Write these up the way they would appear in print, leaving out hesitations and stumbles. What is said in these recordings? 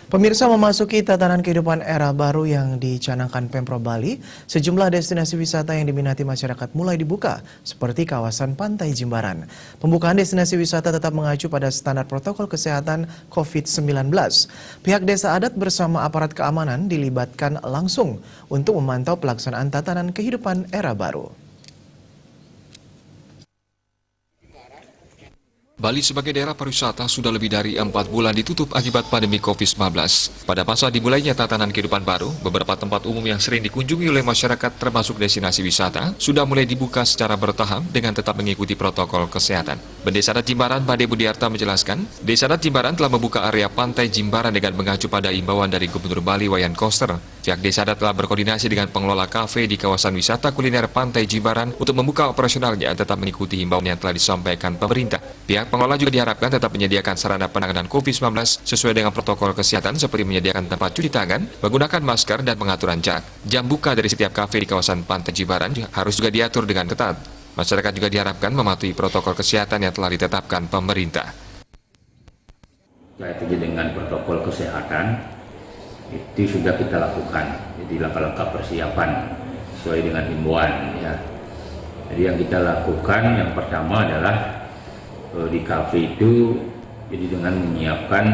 Pemirsa, memasuki tatanan kehidupan era baru yang dicanangkan Pemprov Bali, sejumlah destinasi wisata yang diminati masyarakat mulai dibuka, seperti kawasan Pantai Jimbaran. Pembukaan destinasi wisata tetap mengacu pada standar protokol kesehatan COVID-19. Pihak desa adat bersama aparat keamanan dilibatkan langsung untuk memantau pelaksanaan tatanan kehidupan era baru. Bali sebagai daerah pariwisata sudah lebih dari 4 bulan ditutup akibat pandemi COVID-19. Pada masa dimulainya tatanan kehidupan baru, beberapa tempat umum yang sering dikunjungi oleh masyarakat termasuk destinasi wisata sudah mulai dibuka secara bertahap dengan tetap mengikuti protokol kesehatan. Desa Adat Jimbaran, Bade Budiarta menjelaskan, Desa Adat Jimbaran telah membuka area Pantai Jimbaran dengan mengacu pada imbauan dari Gubernur Bali Wayan Koster. Pihak Desa Adat telah berkoordinasi dengan pengelola kafe di kawasan wisata kuliner Pantai Jimbaran untuk membuka operasionalnya tetap mengikuti imbauan yang telah disampaikan pemerintah. Pihak pengelola juga diharapkan tetap menyediakan sarana penanganan COVID-19 sesuai dengan protokol kesehatan seperti menyediakan tempat cuci tangan, menggunakan masker, dan pengaturan jarak. Jam buka dari setiap kafe di kawasan Pantai Jimbaran harus juga diatur dengan ketat. Masyarakat juga diharapkan mematuhi protokol kesehatan yang telah ditetapkan pemerintah. Yaitu dengan protokol kesehatan itu sudah kita lakukan, jadi langkah-langkah persiapan sesuai dengan himbauan. Ya. Jadi yang kita lakukan yang pertama adalah di kafe itu jadi dengan menyiapkan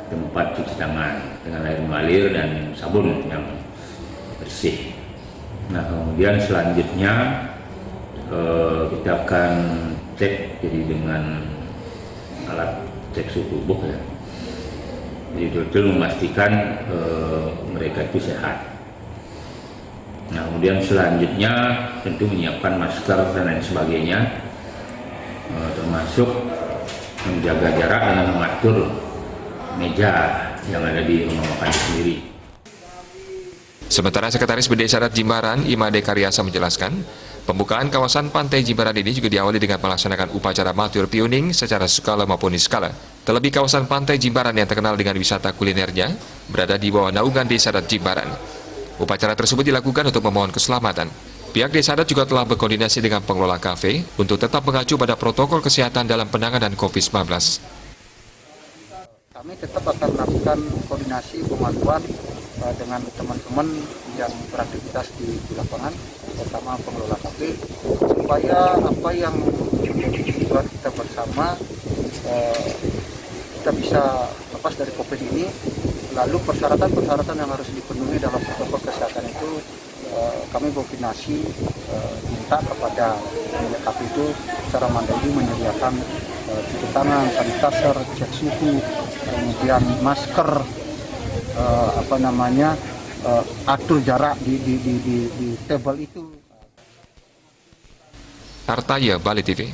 tempat cuci tangan dengan air mengalir dan sabun yang bersih. Nah, kemudian selanjutnya kita akan cek jadi dengan alat cek suhu tubuh ya. Jadi betul memastikan mereka itu sehat. Nah, kemudian selanjutnya tentu menyiapkan masker dan lain sebagainya, termasuk menjaga jarak dengan mengatur meja yang ada di rumah makan sendiri. Sementara Sekretaris Desa Adat Jimbaran, Imade Karyasa menjelaskan, pembukaan kawasan Pantai Jimbaran ini juga diawali dengan melaksanakan upacara matur piuning secara skala maupun niskala. Terlebih kawasan Pantai Jimbaran yang terkenal dengan wisata kulinernya berada di bawah naungan Desa Adat Jimbaran. Upacara tersebut dilakukan untuk memohon keselamatan. Pihak Desa Adat juga telah berkoordinasi dengan pengelola kafe untuk tetap mengacu pada protokol kesehatan dalam penanganan COVID-19. Kami tetap akan melakukan koordinasi pemantuan dengan teman-teman yang beraktivitas di lapangan, terutama pengelola kafe, supaya apa yang menjadi tujuan kita bersama kita bisa lepas dari COVID ini. Lalu persyaratan-persyaratan yang harus dipenuhi dalam protokol kesehatan itu kami berkoordinasi minta kepada pemilik kafe itu secara mandiri menyediakan cuci tangan, sanitizer, cek suhu, kemudian masker, atur jarak di table itu. Artaya, Bali TV.